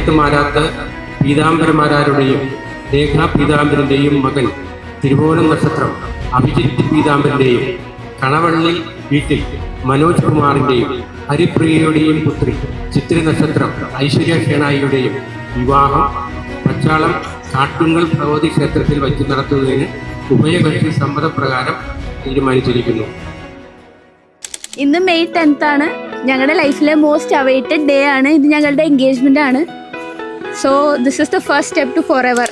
സമയത്ത് മാരാത്ത് പീതാംബരമാരാരുടെയും രേഖാ പീതാംബരൻ്റെയും മകൻ തിരുവോണം നക്ഷത്രം അഭിജിത്ത് പീതാംബരൻ്റെയും കണവള്ളി വീട്ടിൽ മനോജ് കുമാറിൻ്റെയും ഹരിപ്രിയയുടെയും പുത്രി ചിത്ര നക്ഷത്രം ഐശ്വര്യ ഷേണായിയുടെയും വിവാഹം പച്ചാളം കാട്ടുങ്കൽ ഭഗവതി ക്ഷേത്രത്തിൽ വച്ച് നടത്തുന്നതിന് ഉഭയകക്ഷി സമ്മതപ്രകാരം തീരുമാനിച്ചിരിക്കുന്നു. ഇന്ന് മെയ് 10th ആണ്. ഞങ്ങളുടെ ലൈഫിലെ മോസ്റ്റ് അവൈറ്റഡ് ഡേ ആണ്. ഇത് ഞങ്ങളുടെ എൻഗേജ്മെന്റ് ആണ്. So this is the first step to for ever.